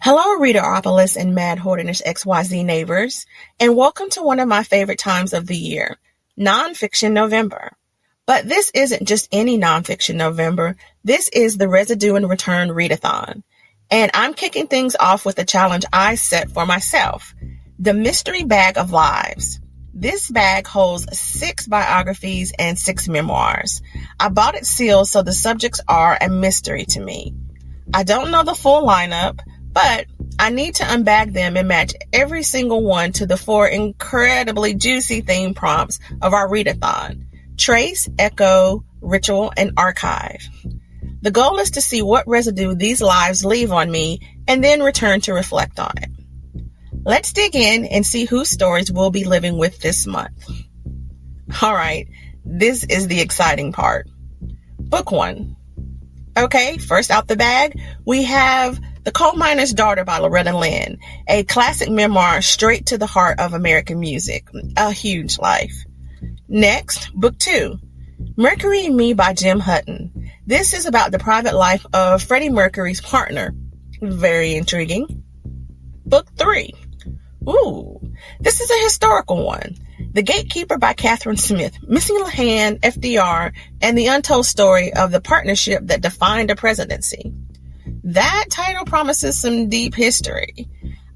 Hello, Readeropolis and Mad Hoardinish XYZ neighbors, and welcome to one of my favorite times of the year, Nonfiction November. But this isn't just any Nonfiction November. This is the Residue and Return Readathon. And I'm kicking things off with a challenge I set for myself, the Mystery Bag of Lives. This bag holds 6 biographies and 6 memoirs. I bought it sealed, so the subjects are a mystery to me. I don't know the full lineup, but I need to unbag them and match every single one to the 4 incredibly juicy theme prompts of our readathon: trace, echo, ritual, and archive. The goal is to see what residue these lives leave on me and then return to reflect on it. Let's dig in and see whose stories we'll be living with this month. All right, this is the exciting part. Book 1. Okay, first out the bag, we have The Coal Miner's Daughter by Loretta Lynn, a classic memoir straight to the heart of American music, a huge life. Next, Book 2, Mercury and Me by Tim Hutton. This is about the private life of Freddie Mercury's partner. Very intriguing. Book 3, this is a historical one. The Gatekeeper by Kathryn Smith, missing a hand, FDR, and the untold story of the partnership that defined a presidency. That title promises some deep history.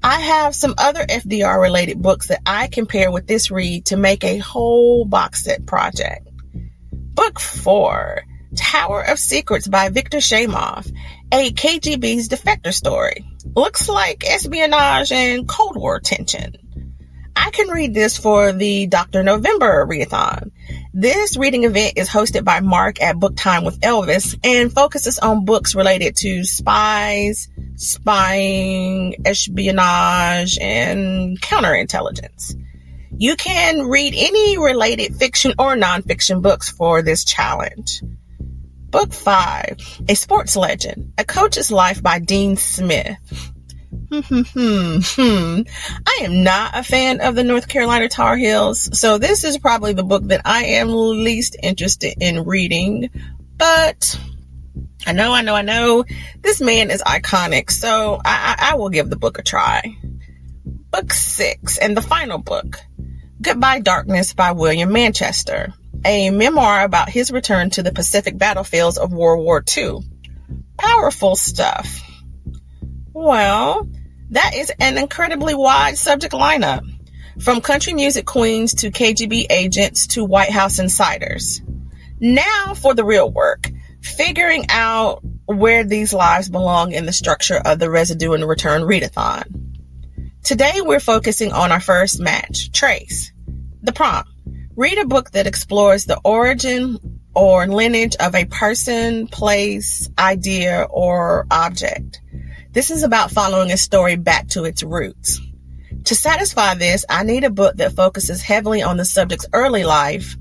I have some other FDR-related books that I can pair with this read to make a whole box set project. Book 4, Tower of Secrets by Victor Sheymov, a KGB's defector story. Looks like espionage and Cold War tension. I can read this for the Dr. November readathon. This reading event is hosted by Mark at Book Time with Elvis and focuses on books related to spies, spying, espionage, and counterintelligence. You can read any related fiction or nonfiction books for this challenge. Book 5, A Sports Legend, A Coach's Life by Dean Smith. I am not a fan of the North Carolina Tar Heels, so this is probably the book that I am least interested in reading, but I know, this man is iconic, so I will give the book a try. Book 6, and the final book, Goodbye Darkness by William Manchester, a memoir about his return to the Pacific battlefields of World War II. Powerful stuff. Well, that is an incredibly wide subject lineup, from country music queens to KGB agents to White House insiders. Now for the real work, figuring out where these lives belong in the structure of the Residue and Return Readathon. Today we're focusing on our first match, Trace. The prompt: read a book that explores the origin or lineage of a person, place, idea, or object. This is about following a story back to its roots. To satisfy this, I need a book that focuses heavily on the subject's early life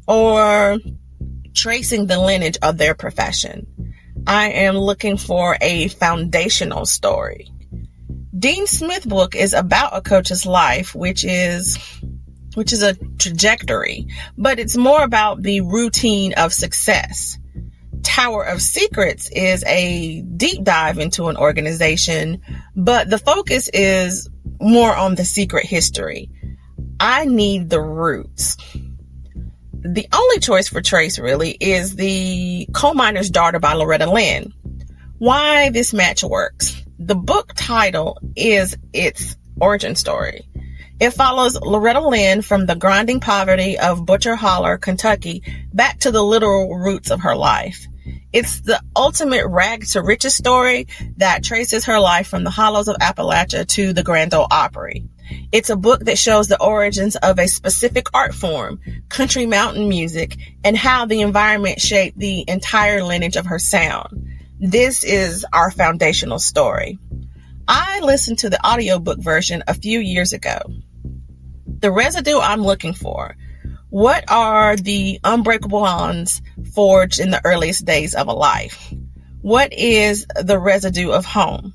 or tracing the lineage of their profession. I am looking for a foundational story. Dean Smith's book is about a coach's life, which is a trajectory, but it's more about the routine of success. Tower of Secrets is a deep dive into an organization, but the focus is more on the secret history. I need the roots. The only choice for Trace really is The Coal Miner's Daughter by Loretta Lynn. Why this match works. The book title is its origin story. It follows Loretta Lynn from the grinding poverty of Butcher Holler, Kentucky, back to the literal roots of her life. It's the ultimate rags to riches story that traces her life from the hollows of Appalachia to the Grand Ole Opry. It's a book that shows the origins of a specific art form, country mountain music, and how the environment shaped the entire lineage of her sound. This is our foundational story. I listened to the audiobook version a few years ago. The residue I'm looking for. What are the unbreakable bonds forged in the earliest days of a life? What is the residue of home?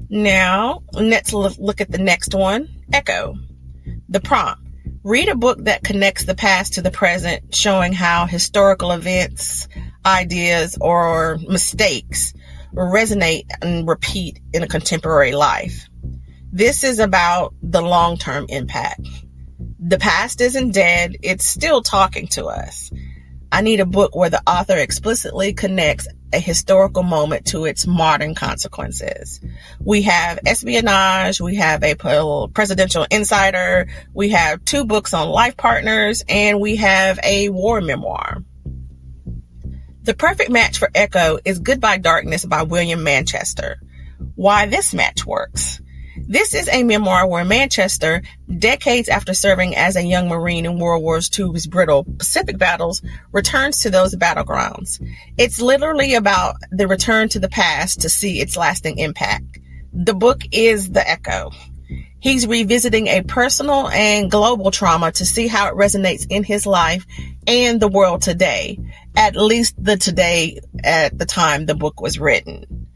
Now, let's look at the next one, Echo. The prompt: read a book that connects the past to the present, showing how historical events, ideas, or mistakes resonate and repeat in a contemporary life. This is about the long-term impact. The past isn't dead, it's still talking to us. I need a book where the author explicitly connects a historical moment to its modern consequences. We have espionage, we have a presidential insider, we have 2 books on life partners, and we have a war memoir. The perfect match for Echo is Goodbye Darkness by William Manchester. Why this match works. This is a memoir where Manchester, decades after serving as a young Marine in World War II's brutal Pacific battles, returns to those battlegrounds. It's literally about the return to the past to see its lasting impact. The book is the Echo. He's revisiting a personal and global trauma to see how it resonates in his life and the world today, at least the today at the time the book was written.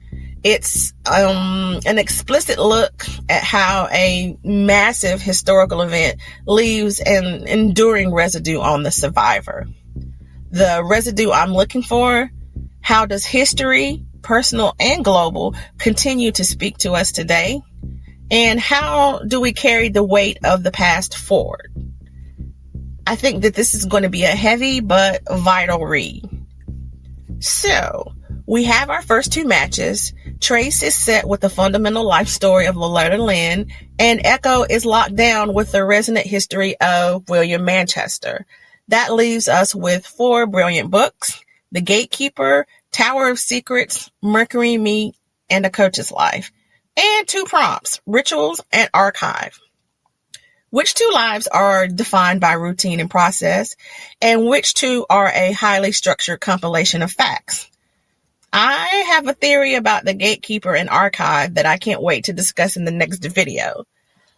It's an explicit look at how a massive historical event leaves an enduring residue on the survivor. The residue I'm looking for: how does history, personal and global, continue to speak to us today? And how do we carry the weight of the past forward? I think that this is going to be a heavy but vital read. So, we have our first 2 matches. Trace is set with the fundamental life story of Loretta Lynn, and Echo is locked down with the resonant history of William Manchester. That leaves us with 4 brilliant books: The Gatekeeper, Tower of Secrets, Mercury and Me, and A Coach's Life. And 2 prompts: rituals and archive. Which 2 lives are defined by routine and process, and which 2 are a highly structured compilation of facts? I have a theory about the Gatekeeper and archive that I can't wait to discuss in the next video.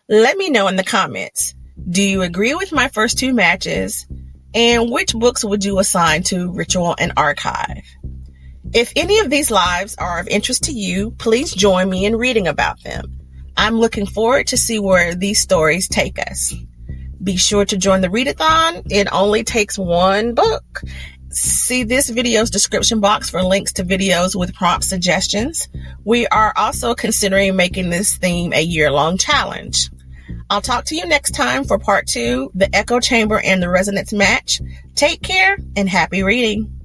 Let me know in the comments. Do you agree with my first 2 matches? And which books would you assign to ritual and archive? If any of these lives are of interest to you, please join me in reading about them. I'm looking forward to see where these stories take us. Be sure to join the readathon. It only takes 1 book. See this video's description box for links to videos with prompt suggestions. We are also considering making this theme a year-long challenge. I'll talk to you next time for part 2, the Echo Chamber and the Resonance Match. Take care and happy reading.